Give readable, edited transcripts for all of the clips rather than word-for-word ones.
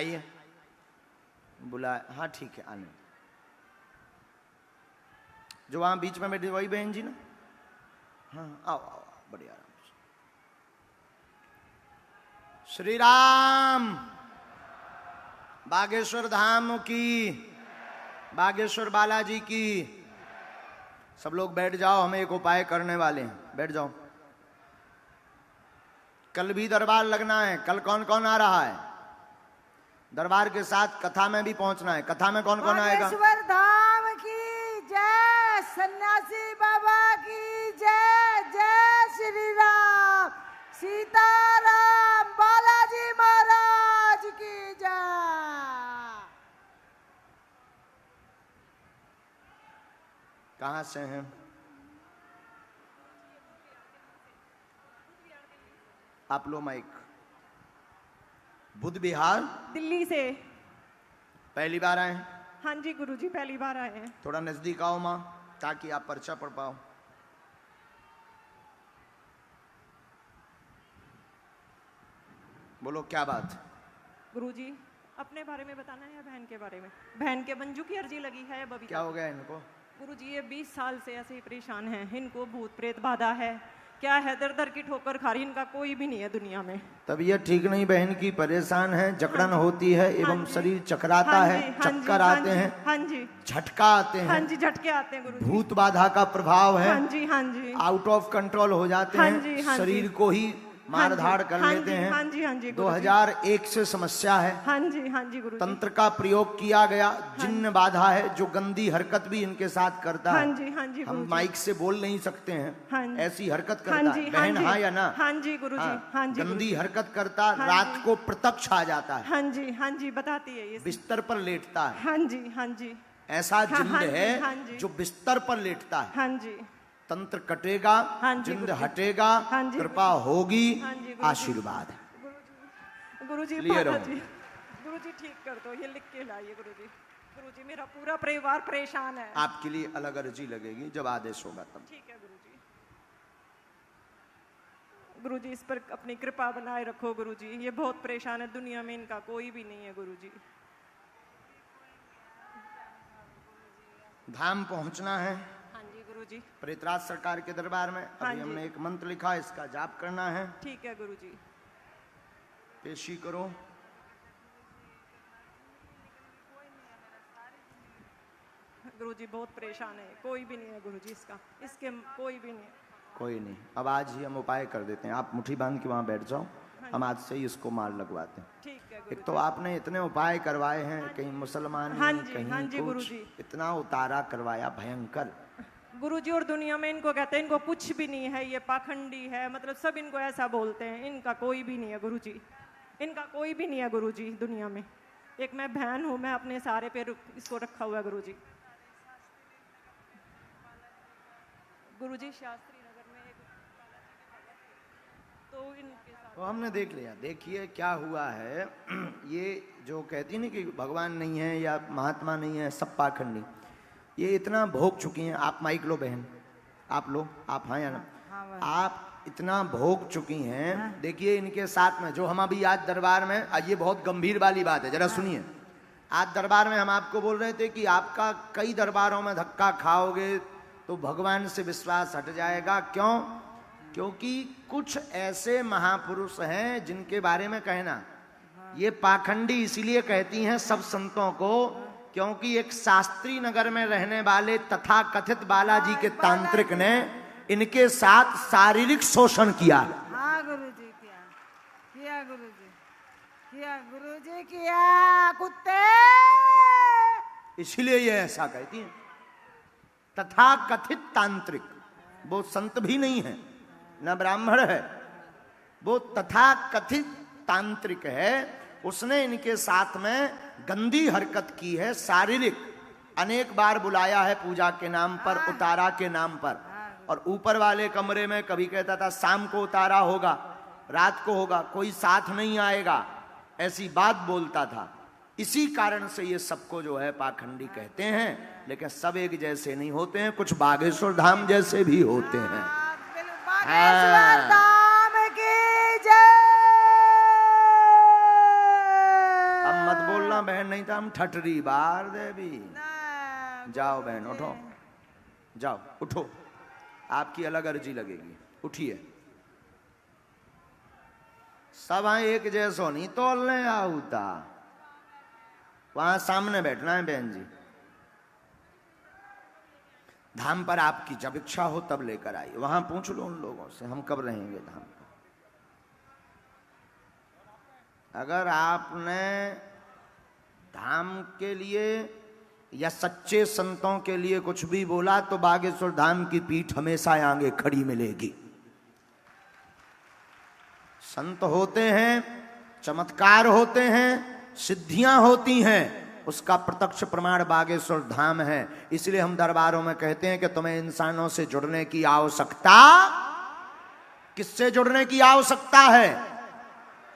आइए बुला। हाँ ठीक है, आने। जो वहां बीच में बैठी वही बहन जी ना? हाँ आओ आओ, आओ बढ़िया। श्री राम। बागेश्वर धाम की, बागेश्वर बालाजी की। सब लोग बैठ जाओ, हम एक उपाय करने वाले हैं, बैठ जाओ। कल भी दरबार लगना है। कल कौन कौन आ रहा है? दरबार के साथ कथा में भी पहुंचना है। कथा में कौन कौन आएगा? बागेश्वर धाम की जय, सन्यासी बाबा की जय, जय श्री राम, सीताराम, बालाजी महाराज की जय। कहां से हैं? आप लो माइक। बुध विहार दिल्ली से। पहली बार आए हैं? हाँ जी गुरुजी, पहली बार आए हैं। थोड़ा नजदीक आओ माँ, ताकि आप पर्चा पढ़ पाओ। बोलो क्या बात? गुरुजी अपने बारे में बताना है या बहन के बारे में? बहन के मंजू की अर्जी लगी है अब अभी। क्या हो गया इनको? गुरुजी ये 20 साल से ऐसे ही परेशान हैं। इनको भूत प्रेत बाधा है, क्या है, दर दर की ठोकर खा रही। इनका कोई भी नहीं है दुनिया में। तबीयत ठीक नहीं बहन की, परेशान है, जकड़न होती है एवं शरीर चकराता है, चक्कर आते हैं, हाँ जी, झटका आते हैं। हाँ जी, झटके आते हैं गुरुजी। भूत बाधा का प्रभाव है। हाँ जी, हाँ जी, आउट ऑफ कंट्रोल हो जाते हाँ हैं, जी, हाँ शरीर जी, को ही मार धाड़ कर हाँ लेते जी, हैं। हाँ जी, हाँ जी, 2001 से समस्या है। हाँ जी, हाँ जी गुरुजी। तंत्र का प्रयोग किया गया, जिन्न बाधा है, जो गंदी हरकत भी इनके साथ करता है। हाँ जी, हाँ जी हम गुरुजी। माइक से बोल नहीं सकते हैं, हाँ जी, ऐसी हरकत हाँ करता जी, है बहन। हाँ या ना? हाँ जी गुरुजी, हाँ जी, गंदी हरकत करता, हाँ रात जी, को प्रत्यक्ष आ जाता है, हाँ जी, हाँ जी, बताती है ये। बिस्तर पर लेटता है। हाँ जी, हाँ जी, ऐसा हाँ, जिन्न हाँ जी, है हाँ जी, जो बिस्तर पर लेटता है। हाँ जी, तंत्र कटेगा, हाँ जी, जिन्न गुरुजी। हटेगा, हाँ जी, कृपा होगी, हाँ जी, गुरुजी। आशीर्वाद। गुरुजी लिए रहो। जी, गुरुजी ठीक कर दो, ये लिख के लाइए गुरुजी। गुरुजी मेरा पूरा परिवार परेशान है। आपके लिए अलग अर्जी लगेगी जब आदेश होगा तब। ठीक है गुरुजी। गुरुजी इस पर अपनी कृपा बनाए रखो गुरुजी। ये बहुत परेशान है, दुनिया में इनका कोई भी नहीं है गुरुजी। धाम पहुंचना है। हाँ जी गुरुजी। प्रेतराज सरकार के दरबार में हाँ अभी जी। हमने एक मंत्र लिखा, इसका जाप करना है। ठीक है गुरुजी। पेशी करो। गुरुजी बहुत परेशान है, कोई भी नहीं है गुरुजी इसका, इसके कोई भी नहीं है। कोई नहीं, अब आज ही हम उपाय कर देते हैं। आप मुट्ठी बांध के वहां बैठ जाओ, हम आज से ही इसको मार लगवाते हैं। ठीक है एक गुरुजी। तो आपने इतने उपाय करवाए हैं, कहीं मुसलमान हाँ जी, कहीं हाँ जी कुछ, गुरुजी। इतना उतारा करवाया भयंकर। गुरुजी और दुनिया में इनको कहते हैं इनको कुछ भी नहीं है, ये पाखंडी है, मतलब सब इनको ऐसा बोलते हैं। इनका कोई भी नहीं है गुरुजी, इनका कोई भी नहीं है गुरुजी दुनिया में। एक मैं बहन हूँ, मैं अपने सारे पे इसको रखा हुआ है गुरुजी। गुरुजी शास्त्री नगर में एक तो इनके साथ तो हमने देख लिया। देखिए क्या हुआ है, ये जो कहती है ना कि भगवान नहीं है या महात्मा नहीं है, सब पाखंडी, ये इतना भोग चुकी हैं। आप माइक लो बहन, आप लो, आप हाँ या ना? आप इतना भोग चुकी हैं। देखिए इनके साथ में जो हम अभी आज दरबार में, ये बहुत गंभीर वाली बात है, जरा सुनिए। आज दरबार में हम आपको बोल रहे थे कि आपका कई दरबारों में धक्का खाओगे तो भगवान से विश्वास हट जाएगा। क्यों? क्योंकि कुछ ऐसे महापुरुष हैं जिनके बारे में कहना, ये पाखंडी इसीलिए कहती हैं सब संतों को, क्योंकि एक शास्त्री नगर में रहने वाले तथा कथित बालाजी के तांत्रिक ने इनके साथ शारीरिक शोषण किया। हाँ गुरुजी किया गुरुजी, किया गुरुजी, किया कुत्ते। इसीलिए ये ऐसा कहती हैं। तथा कथित तांत्रिक, वो संत भी नहीं है, न ब्राह्मण है, वो तथा कथित तांत्रिक है। उसने इनके साथ में गंदी हरकत की है, शारीरिक। अनेक बार बुलाया है पूजा के नाम पर, उतारा के नाम पर, और ऊपर वाले कमरे में कभी कहता था शाम को उतारा होगा, रात को होगा, कोई साथ नहीं आएगा, ऐसी बात बोलता था। इसी कारण से ये सबको जो है पाखंडी कहते हैं। लेकिन सब एक जैसे नहीं होते हैं, कुछ बागेश्वर धाम जैसे भी होते हैं। बागेश्वर धाम की जय। अब मत राम ठठरी बार देवी। ना जाओ बहन उठो, जाओ उठो, आपकी अलग अर्जी लगेगी, उठिए। सब एक जैसो नहीं तोलने आऊता, वहां सामने बैठना है बहन जी। धाम पर आपकी जब इच्छा हो तब लेकर आइए, वहां पूछ लो उन लोगों से हम कब रहेंगे धाम पर। अगर आपने धाम के लिए या सच्चे संतों के लिए कुछ भी बोला तो बागेश्वर धाम की पीठ हमेशा आगे खड़ी मिलेगी। संत होते हैं, चमत्कार होते हैं, सिद्धियां होती हैं, उसका प्रत्यक्ष प्रमाण बागेश्वर धाम है। इसलिए हम दरबारों में कहते हैं कि तुम्हें इंसानों से जुड़ने की आवश्यकता, किससे जुड़ने की आवश्यकता है?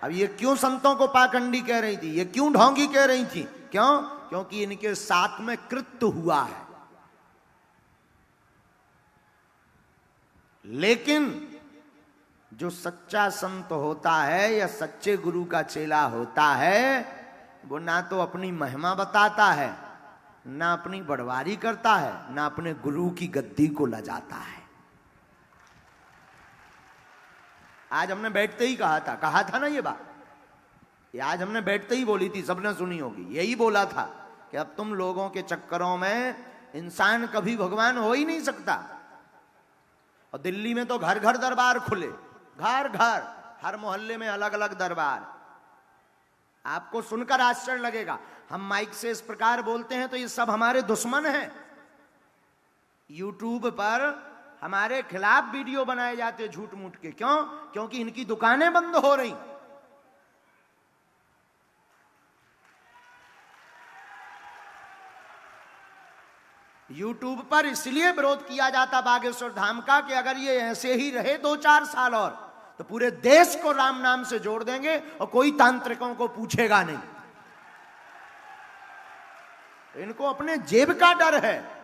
अब ये क्यों संतों को पाखंडी कह रही थी, ये क्यों ढोंगी कह रही थी? क्यों? क्योंकि इनके साथ में कृत्य हुआ है। लेकिन जो सच्चा संत होता है या सच्चे गुरु का चेला होता है, वो ना तो अपनी महिमा बताता है, ना अपनी बड़वारी करता है, ना अपने गुरु की गद्दी को लजाता है। आज हमने बैठते ही कहा था ना ये बात, ये आज हमने बैठते ही बोली थी, सबने सुनी होगी। यही बोला था कि अब तुम लोगों के चक्करों में इंसान कभी भगवान हो ही नहीं सकता। और दिल्ली में तो घर घर दरबार खुले, घर घर, हर मोहल्ले में अलग अलग दरबार। आपको सुनकर आश्चर्य लगेगा, हम माइक से इस प्रकार बोलते हैं तो ये सब हमारे दुश्मन हैं। यूट्यूब पर हमारे खिलाफ वीडियो बनाए जाते झूठ मूठ के। क्यों? क्योंकि इनकी दुकानें बंद हो रही। यूट्यूब पर इसलिए विरोध किया जाता बागेश्वर धाम का कि अगर ये ऐसे ही रहे 2-4 साल और, तो पूरे देश को राम नाम से जोड़ देंगे और कोई तांत्रिकों को पूछेगा नहीं। इनको अपने जेब का डर है।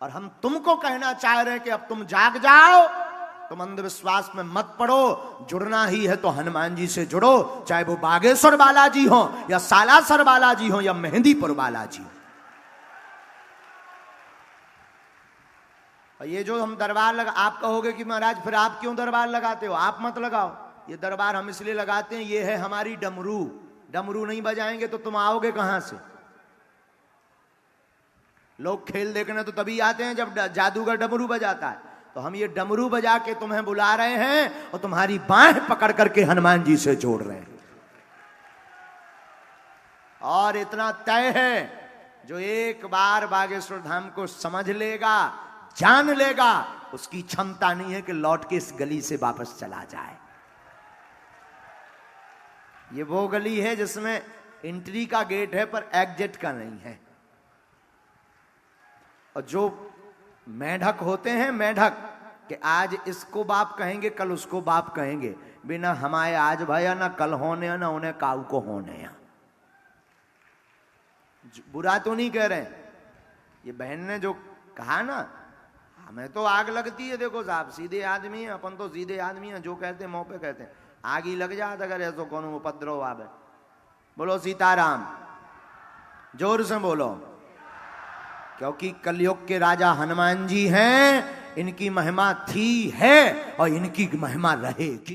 और हम तुमको कहना चाह रहे हैं कि अब तुम जाग जाओ, तुम अंधविश्वास में मत पड़ो। जुड़ना ही है तो हनुमान जी से जुड़ो, चाहे वो बागेश्वर बालाजी हो या सालासर बालाजी हो या मेहंदीपुर बालाजी हो। ये जो हम दरबार लगा, आप कहोगे कि महाराज फिर आप क्यों दरबार लगाते हो? आप मत लगाओ। ये दरबार हम इसलिए लगाते हैं, ये है हमारी डमरू। डमरू नहीं बजाएंगे तो तुम आओगे कहां से? लोग खेल देखने तो तभी आते हैं जब जादूगर डमरू बजाता है। तो हम ये डमरू बजा के तुम्हें बुला रहे हैं और तुम्हारी बाहें पकड़ करके हनुमान जी से जोड़ रहे हैं। और इतना तय है, जो एक बार बागेश्वर धाम को समझ लेगा, जान लेगा, उसकी क्षमता नहीं है कि लौट के इस गली से वापस चला जाए। ये वो गली है जिसमें एंट्री का गेट है पर एग्जिट का नहीं है। और जो मेढक होते हैं, मेढक कि आज इसको बाप कहेंगे कल उसको बाप कहेंगे, बिना हमारे आज भया ना कल होने ना उन्हें काऊ को होने। बुरा तो नहीं कह रहे, ये बहन ने जो कहा ना, हमें तो आग लगती है। देखो साहब, सीधे आदमी है अपन, तो सीधे आदमी है, जो कहते हैं मुंह पे कहते हैं। आग ही लग जाता अगर ऐसा कौन उपद्रव आवे। बोलो सीताराम, जोर से बोलो, क्योंकि कलयुग के राजा हनुमान जी हैं। इनकी महिमा थी, है और इनकी महिमा रहेगी।